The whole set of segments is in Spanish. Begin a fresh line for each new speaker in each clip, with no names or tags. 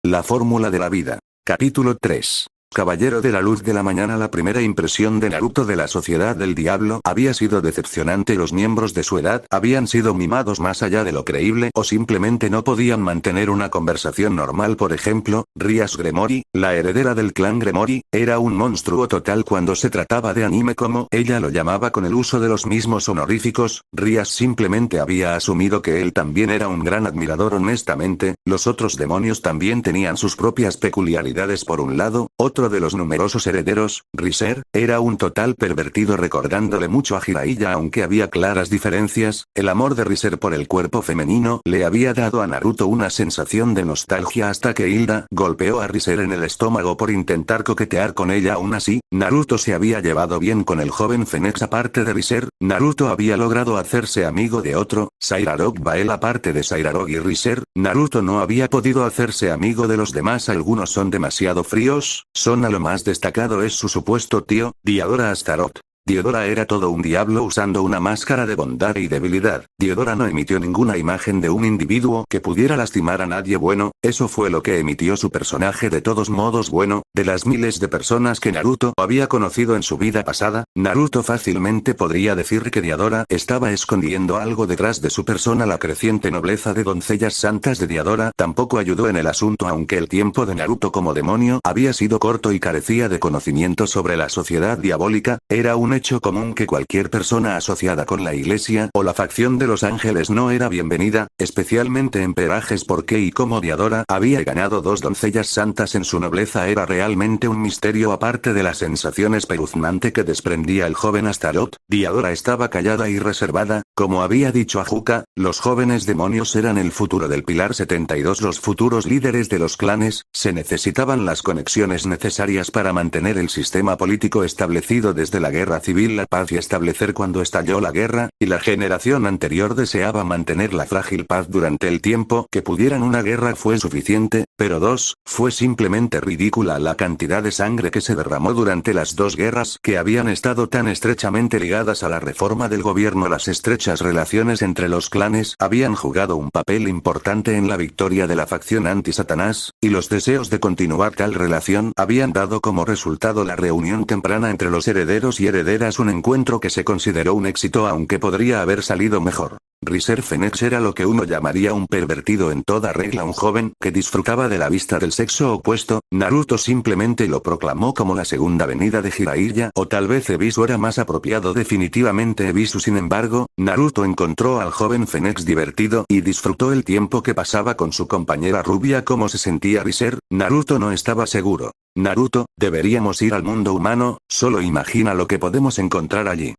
La fórmula de la vida. Capítulo 3. Caballero de la Luz de la Mañana. La primera impresión de Naruto de la Sociedad del Diablo había sido decepcionante. Los miembros de su edad habían sido mimados más allá de lo creíble o simplemente no podían mantener una conversación normal. Por ejemplo, Rias Gremory, la heredera del clan Gremory, era un monstruo total cuando se trataba de anime, como ella lo llamaba con el uso de los mismos honoríficos. Rias simplemente había asumido que él también era un gran admirador. Honestamente, los otros demonios también tenían sus propias peculiaridades. Por un lado, otro de los numerosos herederos, Riser, era un total pervertido, recordándole mucho a Jiraiya. Aunque había claras diferencias, el amor de Riser por el cuerpo femenino le había dado a Naruto una sensación de nostalgia hasta que Hilda golpeó a Riser en el estómago por intentar coquetear con ella. Aún así, Naruto se había llevado bien con el joven Fenix. Aparte de Riser, Naruto había logrado hacerse amigo de otro, Sairarog Bael. Aparte de Sairarog y Riser, Naruto no había podido hacerse amigo de los demás. Algunos son demasiado fríos. A lo más destacado es su supuesto tío, Diodora Astaroth. Diodora era todo un diablo usando una máscara de bondad y debilidad. Diodora no emitió ninguna imagen de un individuo que pudiera lastimar a nadie. Bueno, eso fue lo que emitió su personaje. De todos modos, bueno, de las miles de personas que Naruto había conocido en su vida pasada, Naruto fácilmente podría decir que Diodora estaba escondiendo algo detrás de su persona. La creciente nobleza de doncellas santas de Diodora tampoco ayudó en el asunto. Aunque el tiempo de Naruto como demonio había sido corto y carecía de conocimiento sobre la sociedad diabólica, era un hecho común que cualquier persona asociada con la iglesia o la facción de los ángeles no era bienvenida, especialmente en parajes. Por qué y cómo Diodora había ganado dos doncellas santas en su nobleza era realmente un misterio. Aparte de la sensación espeluznante que desprendía el joven Astaroth, Diodora estaba callada y reservada. Como había dicho Ajuka, los jóvenes demonios eran el futuro del Pilar 72, los futuros líderes de los clanes. Se necesitaban las conexiones necesarias para mantener el sistema político establecido desde la guerra civil, la paz y establecer cuando estalló la guerra, y la generación anterior deseaba mantener la frágil paz durante el tiempo que pudieran. Una guerra fue suficiente, pero dos, fue simplemente ridícula la cantidad de sangre que se derramó durante las dos guerras que habían estado tan estrechamente ligadas a la reforma del gobierno. Las estrechas relaciones entre los clanes habían jugado un papel importante en la victoria de la facción anti-Satanás, y los deseos de continuar tal relación habían dado como resultado la reunión temprana entre los herederos y herederas, un encuentro que se consideró un éxito aunque podría haber salido mejor. Riser Fenix era lo que uno llamaría un pervertido en toda regla, un joven que disfrutaba de la vista del sexo opuesto. Naruto simplemente lo proclamó como la segunda venida de Jiraiya, o tal vez Ebisu era más apropiado. Definitivamente Ebisu. Sin embargo, Naruto encontró al joven Fenix divertido y disfrutó el tiempo que pasaba con su compañera rubia. ¿Cómo se sentía Riser? Naruto no estaba seguro. Naruto, deberíamos ir al mundo humano, solo imagina lo que podemos encontrar allí.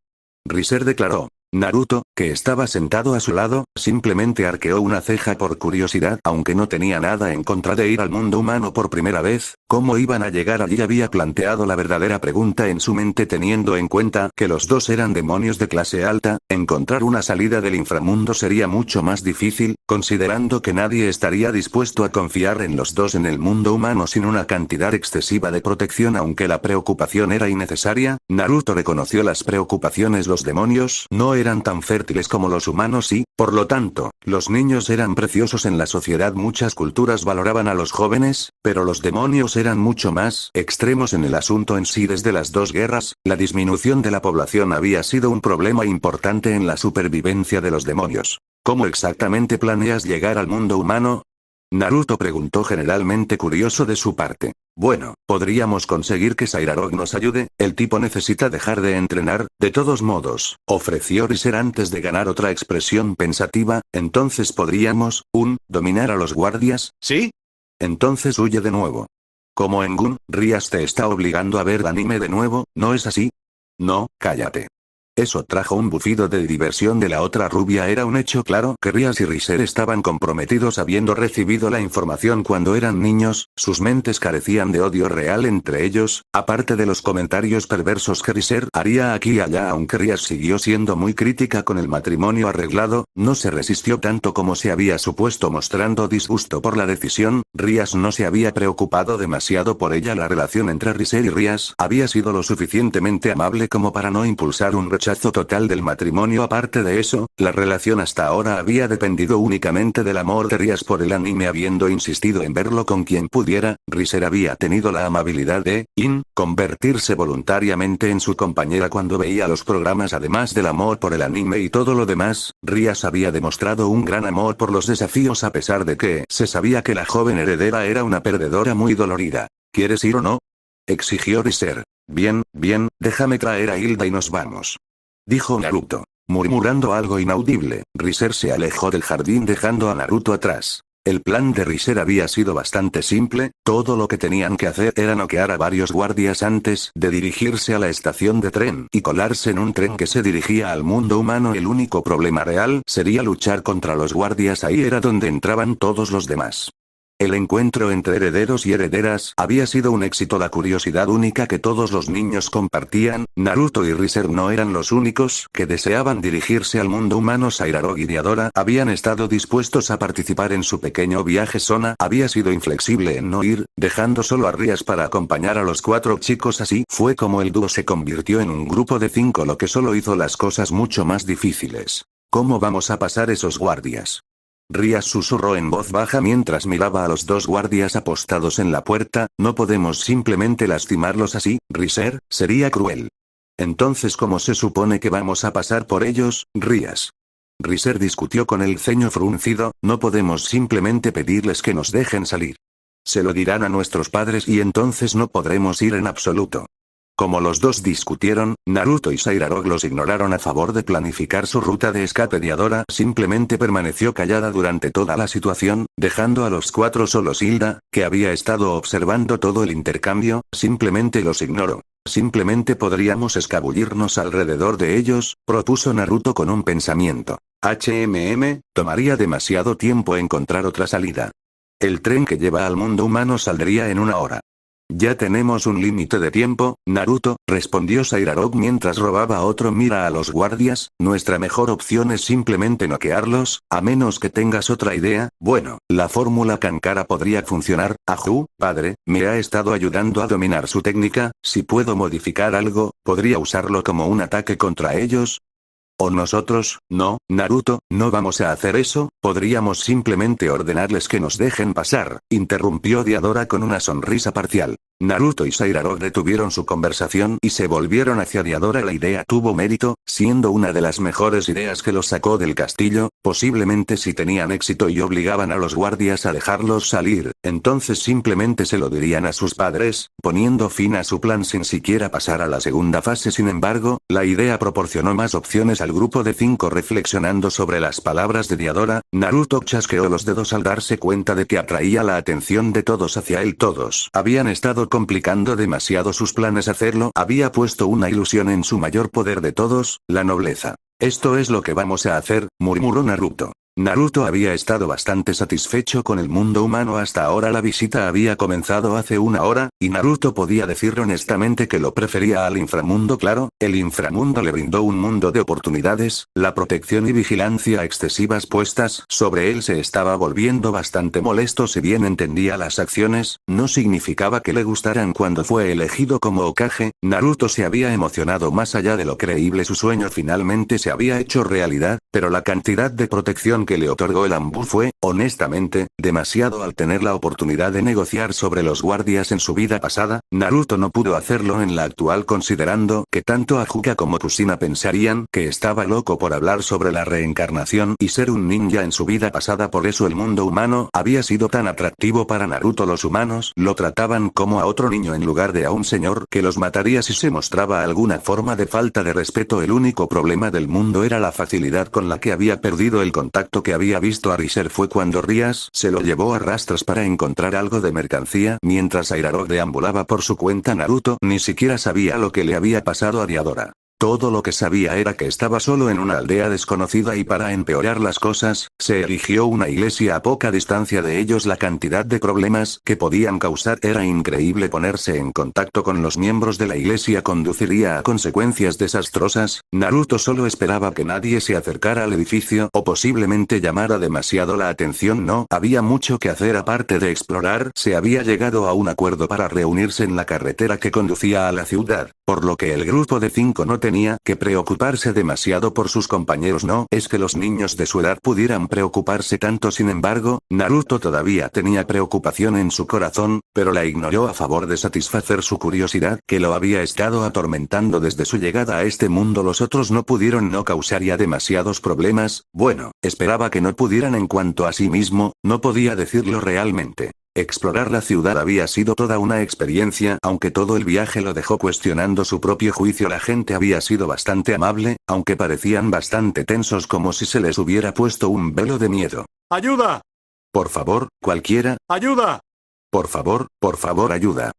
Riser declaró. Naruto, que estaba sentado a su lado, simplemente arqueó una ceja por curiosidad. Aunque no tenía nada en contra de ir al mundo humano por primera vez, ¿cómo iban a llegar allí? Había planteado la verdadera pregunta en su mente. Teniendo en cuenta que los dos eran demonios de clase alta, encontrar una salida del inframundo sería mucho más difícil, considerando que nadie estaría dispuesto a confiar en los dos en el mundo humano sin una cantidad excesiva de protección. Aunque la preocupación era innecesaria, Naruto reconoció las preocupaciones. Los demonios no eran tan fértiles como los humanos y, por lo tanto, los niños eran preciosos en la sociedad. Muchas culturas valoraban a los jóvenes, pero los demonios eran mucho más extremos en el asunto en sí. Desde las dos guerras, la disminución de la población había sido un problema importante en la supervivencia de los demonios. ¿Cómo exactamente planeas llegar al mundo humano? Naruto preguntó, generalmente curioso de su parte. Bueno, podríamos conseguir que Sairarog nos ayude, el tipo necesita dejar de entrenar. De todos modos, ofreció Riser antes de ganar otra expresión pensativa. Entonces podríamos, dominar a los guardias. ¿Sí? Entonces huye de nuevo. Como en Gun, Rias te está obligando a ver anime de nuevo, ¿no es así? No, cállate. Eso trajo un bufido de diversión de la otra rubia. Era un hecho claro que Rias y Riser estaban comprometidos habiendo recibido la información cuando eran niños. Sus mentes carecían de odio real entre ellos, aparte de los comentarios perversos que Riser haría aquí y allá. Aunque Rias siguió siendo muy crítica con el matrimonio arreglado, no se resistió tanto como se había supuesto, mostrando disgusto por la decisión. Rias no se había preocupado demasiado por ella. La relación entre Riser y Rias había sido lo suficientemente amable como para no impulsar un rechazo total del matrimonio. Aparte de eso, la relación hasta ahora había dependido únicamente del amor de Rias por el anime. Habiendo insistido en verlo con quien pudiera, Riser había tenido la amabilidad de convertirse voluntariamente en su compañera cuando veía los programas. Además del amor por el anime y todo lo demás, Rias había demostrado un gran amor por los desafíos a pesar de que se sabía que la joven heredera era una perdedora muy dolorida. ¿Quieres ir o no?, exigió Riser. Bien, déjame traer a Hilda y nos vamos, dijo Naruto. Murmurando algo inaudible, Riser se alejó del jardín dejando a Naruto atrás. El plan de Riser había sido bastante simple, todo lo que tenían que hacer era noquear a varios guardias antes de dirigirse a la estación de tren y colarse en un tren que se dirigía al mundo humano. El único problema real sería luchar contra los guardias, ahí era donde entraban todos los demás. El encuentro entre herederos y herederas había sido un éxito. La curiosidad única que todos los niños compartían, Naruto y Riser no eran los únicos que deseaban dirigirse al mundo humano. Sairarog y Diadora habían estado dispuestos a participar en su pequeño viaje. Sona había sido inflexible en no ir, dejando solo a Rias para acompañar a los 4 chicos. Así fue como el dúo se convirtió en un grupo de 5, lo que solo hizo las cosas mucho más difíciles. ¿Cómo vamos a pasar esos guardias?, Rias susurró en voz baja mientras miraba a los 2 guardias apostados en la puerta. No podemos simplemente lastimarlos así, Riser, sería cruel. Entonces, ¿cómo se supone que vamos a pasar por ellos, Rias? Riser discutió con el ceño fruncido. No podemos simplemente pedirles que nos dejen salir. Se lo dirán a nuestros padres y entonces no podremos ir en absoluto. Como los dos discutieron, Naruto y Sairarog los ignoraron a favor de planificar su ruta de escape. Diadora simplemente permaneció callada durante toda la situación, dejando a los 4 solos. Hilda, que había estado observando todo el intercambio, simplemente los ignoró. Simplemente podríamos escabullirnos alrededor de ellos, propuso Naruto con un pensamiento. Tomaría demasiado tiempo encontrar otra salida. El tren que lleva al mundo humano saldría en 1 hora. Ya tenemos un límite de tiempo, Naruto, respondió Sairarog mientras robaba otro mira a los guardias. Nuestra mejor opción es simplemente noquearlos, a menos que tengas otra idea. Bueno, la fórmula Kankara podría funcionar. Ajú, padre, me ha estado ayudando a dominar su técnica. Si puedo modificar algo, podría usarlo como un ataque contra ellos. ¿O nosotros? No, Naruto, no vamos a hacer eso, podríamos simplemente ordenarles que nos dejen pasar, interrumpió Diadora con una sonrisa parcial. Naruto y Sairarog detuvieron su conversación y se volvieron hacia Diadora. La idea tuvo mérito, siendo una de las mejores ideas que los sacó del castillo. Posiblemente si tenían éxito y obligaban a los guardias a dejarlos salir, entonces simplemente se lo dirían a sus padres, poniendo fin a su plan sin siquiera pasar a la segunda fase. Sin embargo, la idea proporcionó más opciones al grupo de 5. Reflexionando sobre las palabras de Diadora, Naruto chasqueó los dedos al darse cuenta de que atraía la atención de todos hacia él. Todos habían estado complicando demasiado sus planes. Hacerlo había puesto una ilusión en su mayor poder de todos, la nobleza. Esto es lo que vamos a hacer, murmuró Naruto. Naruto había estado bastante satisfecho con el mundo humano hasta ahora. La visita había comenzado hace 1 hora, y Naruto podía decir honestamente que lo prefería al inframundo. Claro, el inframundo le brindó un mundo de oportunidades, la protección y vigilancia excesivas puestas sobre él se estaba volviendo bastante molesto. Si bien entendía las acciones, no significaba que le gustaran. Cuando fue elegido como Hokage, Naruto se había emocionado más allá de lo creíble. Su sueño finalmente se había hecho realidad, pero la cantidad de protección que le otorgó el Anbu fue, honestamente, demasiado. Al tener la oportunidad de negociar sobre los guardias en su vida pasada, Naruto no pudo hacerlo en la actual, considerando que tanto Hyuga como Kushina pensarían que estaba loco por hablar sobre la reencarnación y ser un ninja en su vida pasada. Por eso el mundo humano había sido tan atractivo para Naruto. Los humanos lo trataban como a otro niño en lugar de a un señor que los mataría si se mostraba alguna forma de falta de respeto. El único problema del mundo era la facilidad con la que había perdido el contacto que había visto a Riser. Fue cuando Rias se lo llevó a rastras para encontrar algo de mercancía. Mientras Sairarog deambulaba por su cuenta, Naruto ni siquiera sabía lo que le había pasado a Diadora. Todo lo que sabía era que estaba solo en una aldea desconocida y para empeorar las cosas, se erigió una iglesia a poca distancia de ellos. La cantidad de problemas que podían causar era increíble. Ponerse en contacto con los miembros de la iglesia conduciría a consecuencias desastrosas. Naruto solo esperaba que nadie se acercara al edificio o posiblemente llamara demasiado la atención. No había mucho que hacer aparte de explorar. Se había llegado a un acuerdo para reunirse en la carretera que conducía a la ciudad, por lo que el grupo de 5 no tenía tenía que preocuparse demasiado por sus compañeros. No es que los niños de su edad pudieran preocuparse tanto, sin embargo, Naruto todavía tenía preocupación en su corazón, pero la ignoró a favor de satisfacer su curiosidad que lo había estado atormentando desde su llegada a este mundo. Los otros no pudieron no causar ya demasiados problemas, bueno, esperaba que no pudieran. En cuanto a sí mismo, no podía decirlo realmente. Explorar la ciudad había sido toda una experiencia, aunque todo el viaje lo dejó cuestionando su propio juicio. La gente había sido bastante amable, aunque parecían bastante tensos, como si se les hubiera puesto un velo de miedo.
¡Ayuda!
Por favor, cualquiera.
¡Ayuda!
Por favor, ayuda.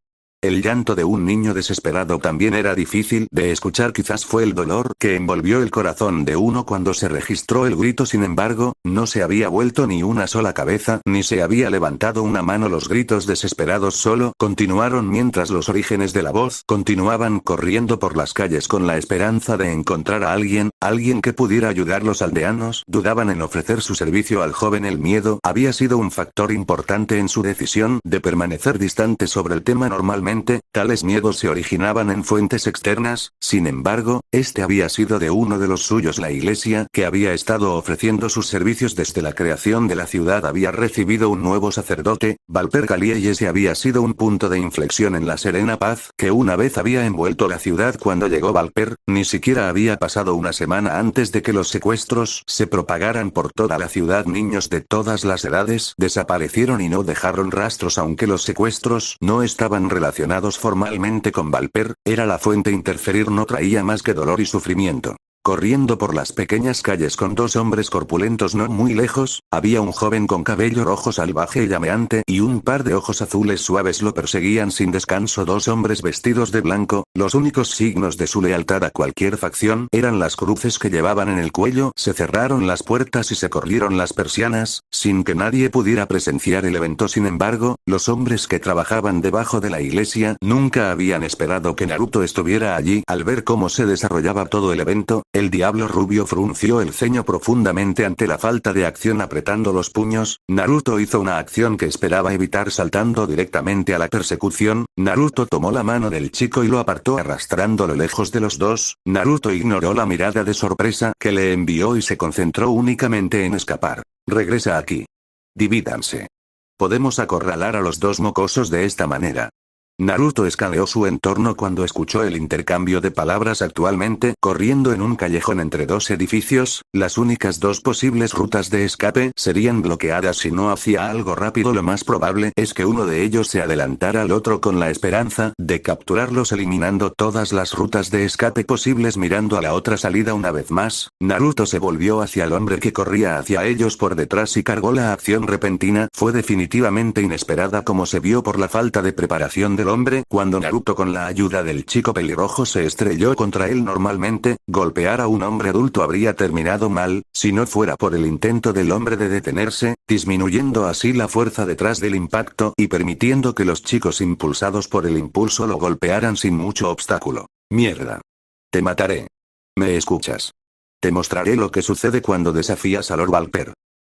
El llanto de un niño desesperado también era difícil de escuchar. Quizás fue el dolor que envolvió el corazón de uno cuando se registró el grito. Sin embargo, no se había vuelto ni una sola cabeza, ni se había levantado una mano. Los gritos desesperados solo continuaron mientras los orígenes de la voz continuaban corriendo por las calles con la esperanza de encontrar a alguien que pudiera ayudar. Los aldeanos dudaban en ofrecer su servicio al joven. El miedo había sido un factor importante en su decisión de permanecer distante sobre el tema. Normalmente, tales miedos se originaban en fuentes externas, sin embargo, este había sido de uno de los suyos. La iglesia, que había estado ofreciendo sus servicios desde la creación de la ciudad, había recibido un nuevo sacerdote, Valper Kali, y ese había sido un punto de inflexión en la serena paz que una vez había envuelto la ciudad. Cuando llegó Valper, ni siquiera había pasado una semana antes de que los secuestros se propagaran por toda la ciudad. Niños de todas las edades desaparecieron y no dejaron rastros. Aunque los secuestros no estaban relacionados formalmente con Valper, era la fuente. Interferir no traía más que dolor y sufrimiento. Corriendo por las pequeñas calles con dos hombres corpulentos no muy lejos, había un joven con cabello rojo salvaje y llameante y un par de ojos azules suaves. Lo perseguían sin descanso dos hombres vestidos de blanco. Los únicos signos de su lealtad a cualquier facción eran las cruces que llevaban en el cuello. Se cerraron las puertas y se corrieron las persianas, sin que nadie pudiera presenciar el evento. Sin embargo, los hombres que trabajaban debajo de la iglesia nunca habían esperado que Naruto estuviera allí. Al ver cómo se desarrollaba todo el evento, el diablo rubio frunció el ceño profundamente ante la falta de acción. Apretando los puños, Naruto hizo una acción que esperaba evitar, saltando directamente a la persecución. Naruto tomó la mano del chico y lo apartó arrastrándolo lejos de los dos. Naruto ignoró la mirada de sorpresa que le envió y se concentró únicamente en escapar. Regresa aquí. Divídanse. Podemos acorralar a los dos mocosos de esta manera. Naruto escaneó su entorno cuando escuchó el intercambio de palabras. Actualmente, corriendo en un callejón entre dos edificios, las únicas dos posibles rutas de escape serían bloqueadas si no hacía algo rápido. Lo más probable es que uno de ellos se adelantara al otro con la esperanza de capturarlos, eliminando todas las rutas de escape posibles. Mirando a la otra salida una vez más, Naruto se volvió hacia el hombre que corría hacia ellos por detrás y cargó. La acción repentina fue definitivamente inesperada, como se vio por la falta de preparación del hombre. Cuando Naruto, con la ayuda del chico pelirrojo, se estrelló contra él, normalmente, golpear a un hombre adulto habría terminado mal, si no fuera por el intento del hombre de detenerse, disminuyendo así la fuerza detrás del impacto y permitiendo que los chicos, impulsados por el impulso, lo golpearan sin mucho obstáculo. Mierda. Te mataré. ¿Me escuchas? Te mostraré lo que sucede cuando desafías a Lord Valper.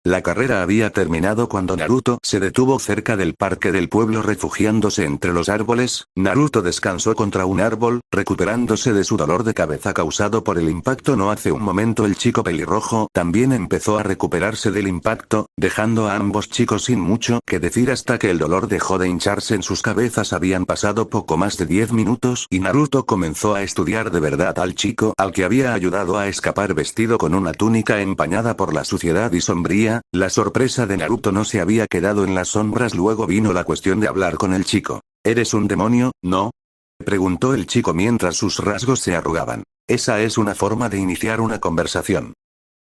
La carrera había terminado cuando Naruto se detuvo cerca del parque del pueblo, refugiándose entre los árboles. Naruto descansó contra un árbol, recuperándose de su dolor de cabeza causado por el impacto. No hace un momento el chico pelirrojo también empezó a recuperarse del impacto, dejando a ambos chicos sin mucho que decir hasta que el dolor dejó de hincharse en sus cabezas. Habían pasado poco más de 10 minutos y Naruto comenzó a estudiar de verdad al chico al que había ayudado a escapar, vestido con una túnica empañada por la suciedad y sombría. La sorpresa de Naruto no se había quedado en las sombras. Luego vino la cuestión de hablar con el chico. ¿Eres un demonio, no? Preguntó el chico mientras sus rasgos se arrugaban. Esa es una forma de iniciar una conversación.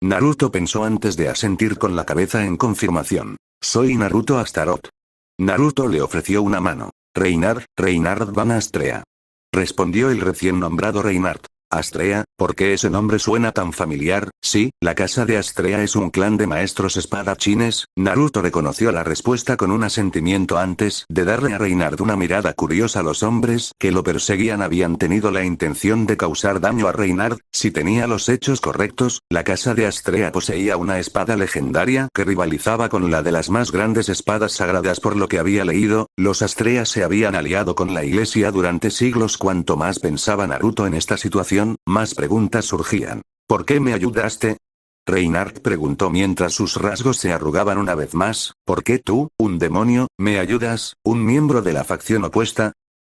Naruto pensó antes de asentir con la cabeza en confirmación. Soy Naruto Astaroth. Naruto le ofreció una mano. Reinard Van Astrea. Respondió el recién nombrado Reinard. Astrea, ¿por qué ese nombre suena tan familiar? Sí, la casa de Astrea es un clan de maestros espadachines. Naruto reconoció la respuesta con un asentimiento antes de darle a Reinard una mirada curiosa. Los hombres que lo perseguían habían tenido la intención de causar daño a Reinard. Si tenía los hechos correctos, la casa de Astrea poseía una espada legendaria que rivalizaba con la de las más grandes espadas sagradas. Por lo que había leído, los Astrea se habían aliado con la iglesia durante siglos. Cuanto más pensaba Naruto en esta situación, conversación, más preguntas surgían. ¿Por qué me ayudaste? Reinhardt preguntó mientras sus rasgos se arrugaban una vez más. ¿Por qué tú, un demonio, me ayudas, un miembro de la facción opuesta?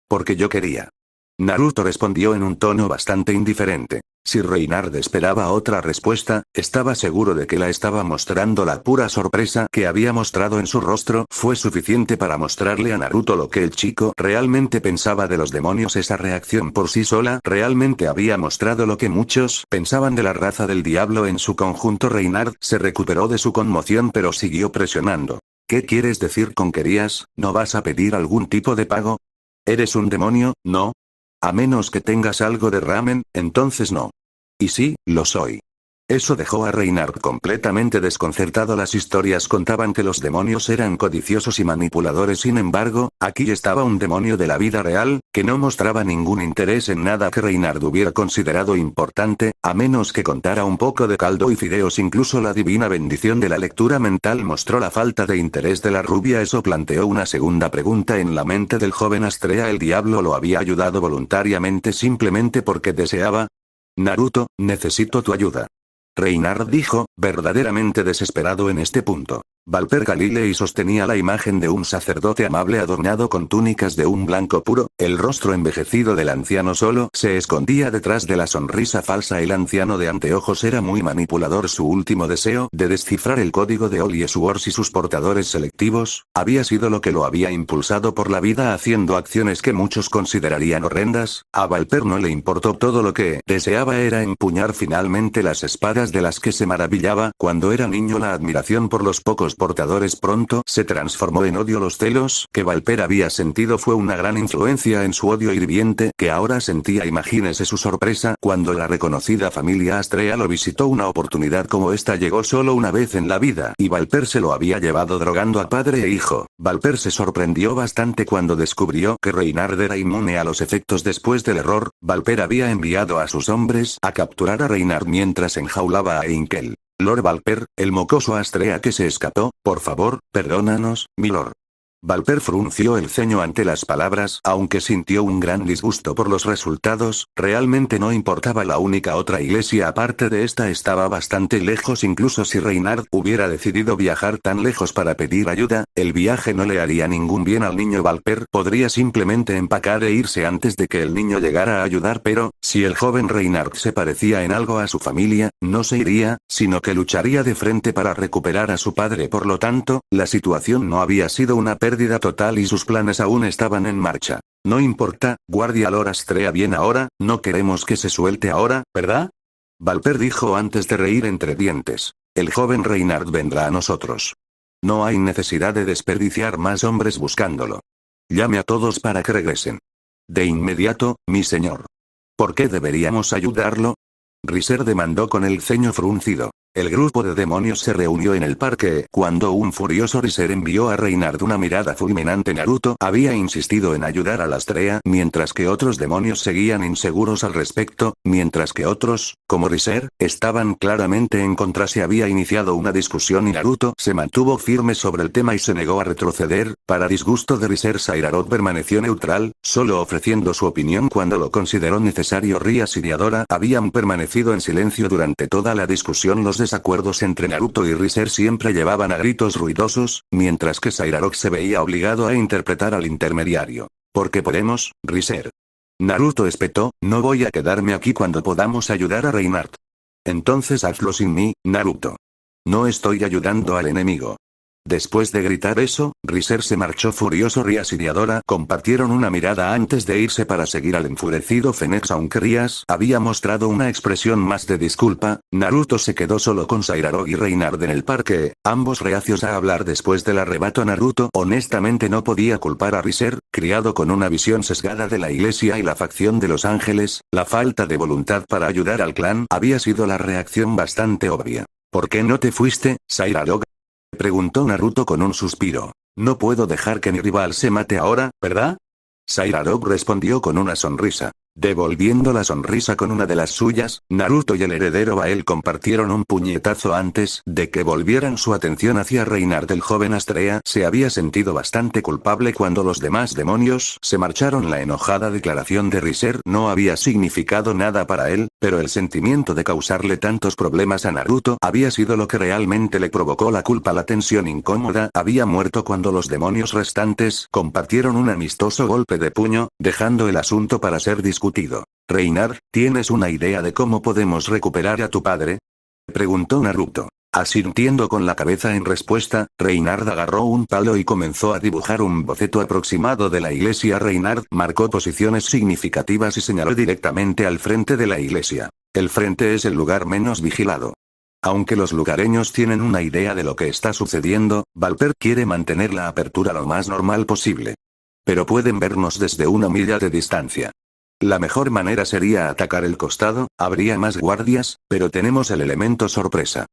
Porque yo quería. Naruto respondió en un tono bastante indiferente. Si Reinhardt esperaba otra respuesta, estaba seguro de que la estaba mostrando. La pura sorpresa que había mostrado en su rostro fue suficiente para mostrarle a Naruto lo que el chico realmente pensaba de los demonios. Esa reacción por sí sola realmente había mostrado lo que muchos pensaban de la raza del diablo en su conjunto. Reinhardt se recuperó de su conmoción pero siguió presionando. ¿Qué quieres decir con querías? ¿No vas a pedir algún tipo de pago? ¿Eres un demonio, no? A menos que tengas algo de ramen, entonces no. Y sí, lo soy. Eso dejó a Reinhardt completamente desconcertado. Las historias contaban que los demonios eran codiciosos y manipuladores. Sin embargo, aquí estaba un demonio de la vida real, que no mostraba ningún interés en nada que Reinhardt hubiera considerado importante, a menos que contara un poco de caldo y fideos. Incluso la divina bendición de la lectura mental mostró la falta de interés de la rubia. Eso planteó una segunda pregunta en la mente del joven Astrea. ¿El diablo lo había ayudado voluntariamente simplemente porque deseaba? Naruto, necesito tu ayuda. Reinhardt dijo, verdaderamente desesperado en este punto. Valper Galilei sostenía la imagen de un sacerdote amable adornado con túnicas de un blanco puro. El rostro envejecido del anciano solo se escondía detrás de la sonrisa falsa. El anciano de anteojos era muy manipulador. Su último deseo de descifrar el código de Holy Swords y sus portadores selectivos había sido lo que lo había impulsado por la vida haciendo acciones que muchos considerarían horrendas. A Valper no le importó. Todo lo que deseaba era empuñar finalmente las espadas de las que se maravillaba cuando era niño. La admiración por los pocos portadores pronto se transformó en odio. Los celos que Valper había sentido fue una gran influencia en su odio hirviente que ahora sentía. Imagínese su sorpresa cuando la reconocida familia Astrea lo visitó. Una oportunidad como esta llegó solo una vez en la vida y Valper se lo había llevado drogando a padre e hijo. Valper se sorprendió bastante cuando descubrió que Reinhardt era inmune a los efectos. Después del error, Valper había enviado a sus hombres a capturar a Reinhardt mientras enjaulaba a Inkel. Lord Valper, el mocoso Astrea que se escapó, por favor, perdónanos, milord. Valper frunció el ceño ante las palabras, aunque sintió un gran disgusto por los resultados. Realmente no importaba. La única otra iglesia aparte de esta estaba bastante lejos. Incluso si Reinhardt hubiera decidido viajar tan lejos para pedir ayuda, el viaje no le haría ningún bien al niño. Valper podría simplemente empacar e irse antes de que el niño llegara a ayudar, pero, si el joven Reinhardt se parecía en algo a su familia, no se iría, sino que lucharía de frente para recuperar a su padre. Por lo tanto, la situación no había sido una pérdida total y sus planes aún estaban en marcha. No importa, guardia. Lord Astrea bien ahora, no queremos que se suelte ahora, ¿verdad? Valper dijo antes de reír entre dientes. El joven Reinhardt vendrá a nosotros. No hay necesidad de desperdiciar más hombres buscándolo. Llame a todos para que regresen. De inmediato, mi señor. ¿Por qué deberíamos ayudarlo? Riser demandó con el ceño fruncido. El grupo de demonios se reunió en el parque cuando un furioso Riser envió a Reinhardt una mirada fulminante. Naruto había insistido en ayudar a la Astrea, mientras que otros demonios seguían inseguros al respecto, mientras que otros, como Riser, estaban claramente en contra. Se había iniciado una discusión y Naruto se mantuvo firme sobre el tema y se negó a retroceder. Para disgusto de Riser, Sairarok permaneció neutral, solo ofreciendo su opinión cuando lo consideró necesario. Rias y Diadora habían permanecido en silencio durante toda la discusión. Los desacuerdos entre Naruto y Riser siempre llevaban a gritos ruidosos, mientras que Sairarok se veía obligado a interpretar al intermediario. ¿Por qué podemos, Riser? Naruto espetó, no voy a quedarme aquí cuando podamos ayudar a Reinhardt. Entonces hazlo sin mí, Naruto. No estoy ayudando al enemigo. Después de gritar eso, Riser se marchó furioso. Rias y Diadora compartieron una mirada antes de irse para seguir al enfurecido Fenix. Aunque Rias había mostrado una expresión más de disculpa, Naruto se quedó solo con Sairarok y Reinhardt en el parque, ambos reacios a hablar después del arrebato. Naruto honestamente no podía culpar a Riser, criado con una visión sesgada de la iglesia y la facción de los ángeles. La falta de voluntad para ayudar al clan había sido la reacción bastante obvia. ¿Por qué no te fuiste, Sairarok?, preguntó Naruto con un suspiro. No puedo dejar que mi rival se mate ahora, ¿verdad? Sairarok respondió con una sonrisa. Devolviendo la sonrisa con una de las suyas, Naruto y el heredero Bael compartieron un puñetazo antes de que volvieran su atención hacia Reinhardt. El joven Astrea se había sentido bastante culpable cuando los demás demonios se marcharon. La enojada declaración de Riser no había significado nada para él, pero el sentimiento de causarle tantos problemas a Naruto había sido lo que realmente le provocó la culpa. La tensión incómoda había muerto cuando los demonios restantes compartieron un amistoso golpe de puño, dejando el asunto para ser discutido. Reinhardt, ¿tienes una idea de cómo podemos recuperar a tu padre?, preguntó Naruto. Asintiendo con la cabeza en respuesta, Reinhardt agarró un palo y comenzó a dibujar un boceto aproximado de la iglesia. Reinhardt marcó posiciones significativas y señaló directamente al frente de la iglesia. El frente es el lugar menos vigilado. Aunque los lugareños tienen una idea de lo que está sucediendo, Valper quiere mantener la apertura lo más normal posible. Pero pueden vernos desde una milla de distancia. La mejor manera sería atacar el costado, habría más guardias, pero tenemos el elemento sorpresa.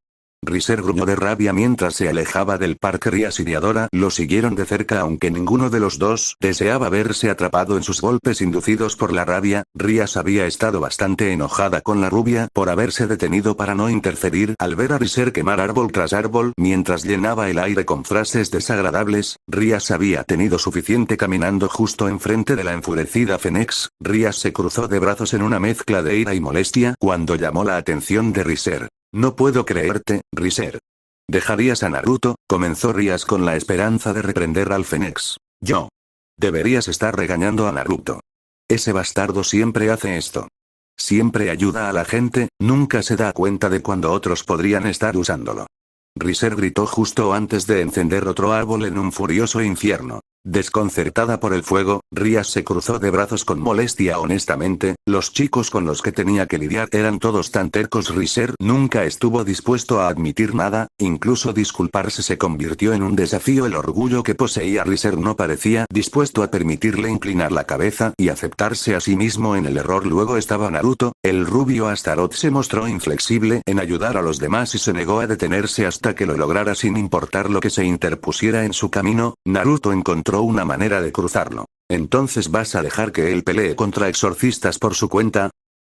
Riser gruñó de rabia mientras se alejaba del parque. Rias y Diadora lo siguieron de cerca aunque ninguno de los dos deseaba verse atrapado en sus golpes inducidos por la rabia. Rias había estado bastante enojada con la rubia por haberse detenido para no interferir al ver a Riser quemar árbol tras árbol mientras llenaba el aire con frases desagradables. Rias había tenido suficiente caminando justo enfrente de la enfurecida Fénix. Rias se cruzó de brazos en una mezcla de ira y molestia cuando llamó la atención de Riser. No puedo creerte, Riser. ¿Dejarías a Naruto? Comenzó Rias con la esperanza de reprender al Fénix. Yo. Deberías estar regañando a Naruto. Ese bastardo siempre hace esto. Siempre ayuda a la gente, nunca se da cuenta de cuando otros podrían estar usándolo. Riser gritó justo antes de encender otro árbol en un furioso infierno. Desconcertada por el fuego, Rias se cruzó de brazos con molestia. Honestamente, los chicos con los que tenía que lidiar eran todos tan tercos. Riser nunca estuvo dispuesto a admitir nada, incluso disculparse se convirtió en un desafío. El orgullo que poseía Riser no parecía dispuesto a permitirle inclinar la cabeza y aceptarse a sí mismo en el error. Luego estaba Naruto, el rubio Astaroth se mostró inflexible en ayudar a los demás y se negó a detenerse hasta que lo lograra sin importar lo que se interpusiera en su camino. Naruto encontró una manera de cruzarlo. ¿Entonces vas a dejar que él pelee contra exorcistas por su cuenta?,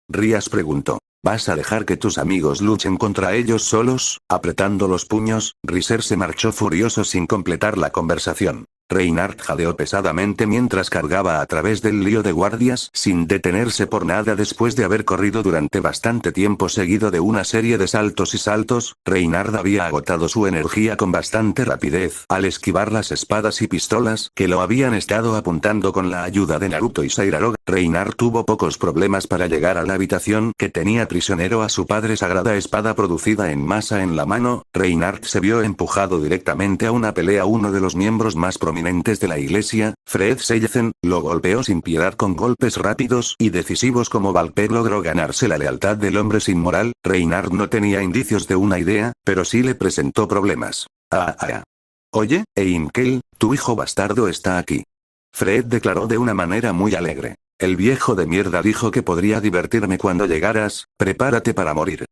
Rias preguntó. ¿Vas a dejar que tus amigos luchen contra ellos solos? Apretando los puños, Riser se marchó furioso sin completar la conversación. Reinhardt jadeó pesadamente mientras cargaba a través del lío de guardias sin detenerse por nada. Después de haber corrido durante bastante tiempo seguido de una serie de saltos y saltos, Reinhardt había agotado su energía con bastante rapidez al esquivar las espadas y pistolas que lo habían estado apuntando con la ayuda de Naruto y Sairarog. Reinhardt tuvo pocos problemas para llegar a la habitación que tenía prisionero a su padre. Sagrada espada producida en masa en la mano, Reinhardt se vio empujado directamente a una pelea. Uno de los miembros más prominentes de la iglesia, Fred Seilzen, lo golpeó sin piedad con golpes rápidos y decisivos. Como Valper logró ganarse la lealtad del hombre sin moral, Reinhardt no tenía indicios de una idea, pero sí le presentó problemas. Oye, Einkel, tu hijo bastardo está aquí. Fred declaró de una manera muy alegre. El viejo de mierda dijo que podría divertirme cuando llegaras, prepárate para morir.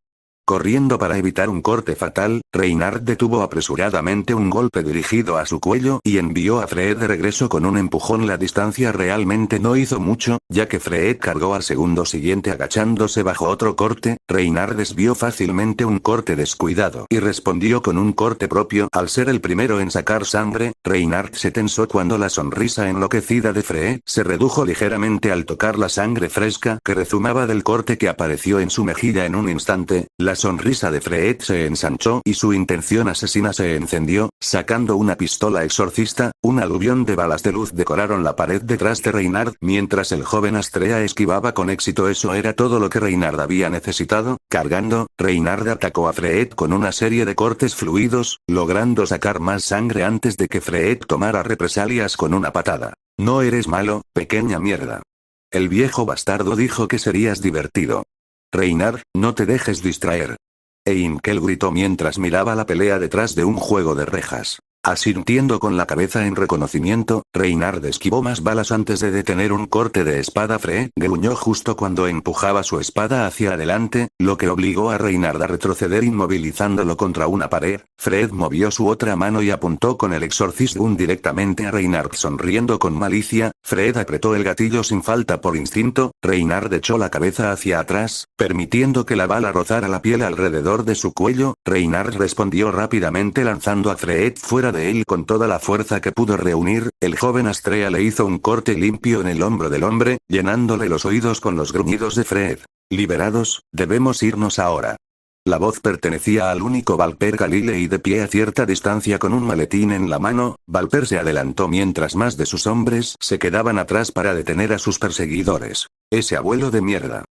Corriendo para evitar un corte fatal, Reinhardt detuvo apresuradamente un golpe dirigido a su cuello y envió a Fred de regreso con un empujón. La distancia realmente no hizo mucho, ya que Fred cargó al segundo siguiente agachándose bajo otro corte. Reinhardt desvió fácilmente un corte descuidado y respondió con un corte propio. Al ser el primero en sacar sangre, Reinhardt se tensó cuando la sonrisa enloquecida de Fred se redujo ligeramente al tocar la sangre fresca que rezumaba del corte que apareció en su mejilla. En un instante, la sonrisa de Fred se ensanchó y su intención asesina se encendió, sacando una pistola exorcista. Un aluvión de balas de luz decoraron la pared detrás de Reinhardt mientras el joven Astrea esquivaba con éxito. Eso era todo lo que Reinhardt había necesitado. Cargando, Reinhardt atacó a Fred con una serie de cortes fluidos, logrando sacar más sangre antes de que Fred tomara represalias con una patada. No eres malo, pequeña mierda. El viejo bastardo dijo que serías divertido. Reinhardt, no te dejes distraer. Einkel gritó mientras miraba la pelea detrás de un juego de rejas. Asintiendo con la cabeza en reconocimiento, Reynard esquivó más balas antes de detener un corte de espada. Fred gruñó justo cuando empujaba su espada hacia adelante, lo que obligó a Reynard a retroceder inmovilizándolo contra una pared. Fred movió su otra mano y apuntó con el Exorcist Gun directamente a Reynard sonriendo con malicia. Fred apretó el gatillo sin falta por instinto. Reynard echó la cabeza hacia atrás, permitiendo que la bala rozara la piel alrededor de su cuello. Reynard respondió rápidamente lanzando a Fred fuera de él con toda la fuerza que pudo reunir. El joven Astrea le hizo un corte limpio en el hombro del hombre, llenándole los oídos con los gruñidos de Fred. Liberados, debemos irnos ahora. La voz pertenecía al único Valper Galilei de pie a cierta distancia con un maletín en la mano. Valper se adelantó mientras más de sus hombres se quedaban atrás para detener a sus perseguidores. Ese abuelo de mierda.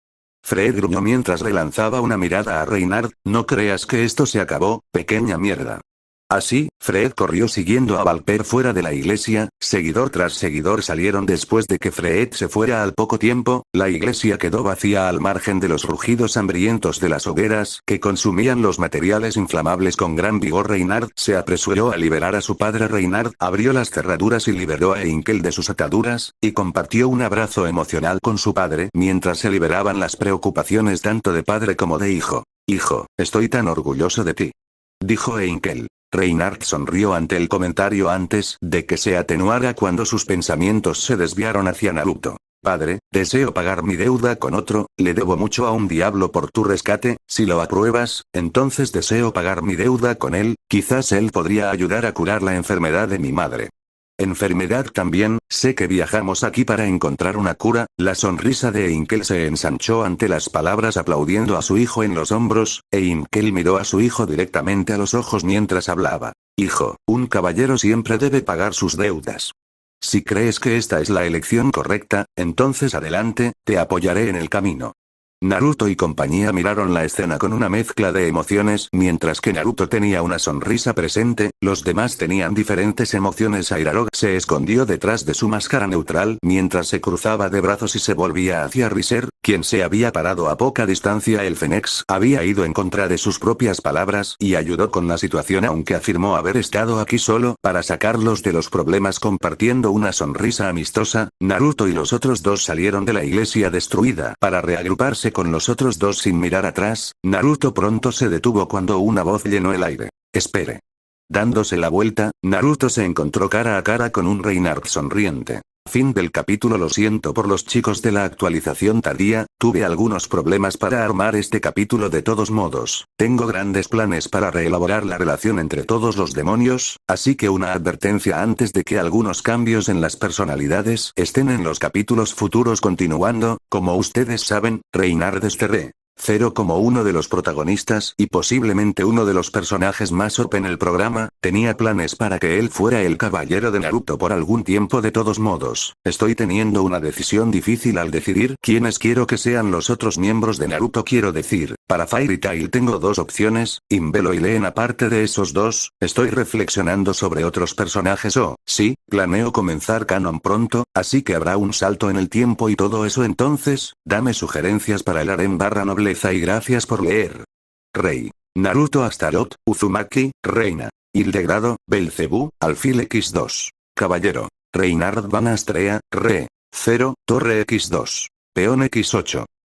Fred gruñó mientras relanzaba una mirada a Reynard. No creas que esto se acabó, pequeña mierda. Así, Fred corrió siguiendo a Valper fuera de la iglesia. Seguidor tras seguidor salieron después de que Fred se fuera. Al poco tiempo, la iglesia quedó vacía al margen de los rugidos hambrientos de las hogueras que consumían los materiales inflamables con gran vigor. Reynard se apresuró a liberar a su padre. Reynard abrió las cerraduras y liberó a Heinkel de sus ataduras, y compartió un abrazo emocional con su padre mientras se liberaban las preocupaciones tanto de padre como de hijo. Hijo, estoy tan orgulloso de ti, dijo Heinkel. Reynard sonrió ante el comentario antes de que se atenuara cuando sus pensamientos se desviaron hacia Naruto. Padre, deseo pagar mi deuda con otro, le debo mucho a un diablo por tu rescate. Si lo apruebas, entonces deseo pagar mi deuda con él, quizás él podría ayudar a curar la enfermedad de mi madre. Enfermedad también, sé que viajamos aquí para encontrar una cura. La sonrisa de Heinkel se ensanchó ante las palabras aplaudiendo a su hijo en los hombros. Heinkel miró a su hijo directamente a los ojos mientras hablaba. Hijo, un caballero siempre debe pagar sus deudas. Si crees que esta es la elección correcta, entonces adelante, te apoyaré en el camino. Naruto y compañía miraron la escena con una mezcla de emociones. Mientras que Naruto tenía una sonrisa presente, los demás tenían diferentes emociones. Airarog se escondió detrás de su máscara neutral mientras se cruzaba de brazos y se volvía hacia Riser, quien se había parado a poca distancia. El Fenix había ido en contra de sus propias palabras y ayudó con la situación, aunque afirmó haber estado aquí solo para sacarlos de los problemas. Compartiendo una sonrisa amistosa, Naruto y los otros dos salieron de la iglesia destruida para reagruparse con los otros dos sin mirar atrás. Naruto pronto se detuvo cuando una voz llenó el aire. Espere. Dándose la vuelta, Naruto se encontró cara a cara con un Reynard sonriente. Fin del capítulo. Lo siento por los chicos de la actualización tardía, tuve algunos problemas para armar este capítulo. De todos modos, tengo grandes planes para reelaborar la relación entre todos los demonios, así que una advertencia antes de que algunos cambios en las personalidades estén en los capítulos futuros. Continuando, como ustedes saben, Reynard es Zero como uno de los protagonistas y posiblemente uno de los personajes más OP en el programa, tenía planes para que él fuera el caballero de Naruto por algún tiempo. De todos modos, estoy teniendo una decisión difícil al decidir quiénes quiero que sean los otros miembros de Naruto. Quiero decir, para Fairy Tail tengo dos opciones, Invelo y Leen. Aparte de esos dos, estoy reflexionando sobre otros personajes. Sí, planeo comenzar canon pronto, así que habrá un salto en el tiempo y todo eso. Entonces, dame sugerencias para el harem / nobleza y gracias por leer. Rey. Naruto Astaroth, Uzumaki, Reina. Hildegrado, Belcebú, Alfil X2. Caballero. Reynard Van Astrea, Re. 0, Torre X2. Peón X8.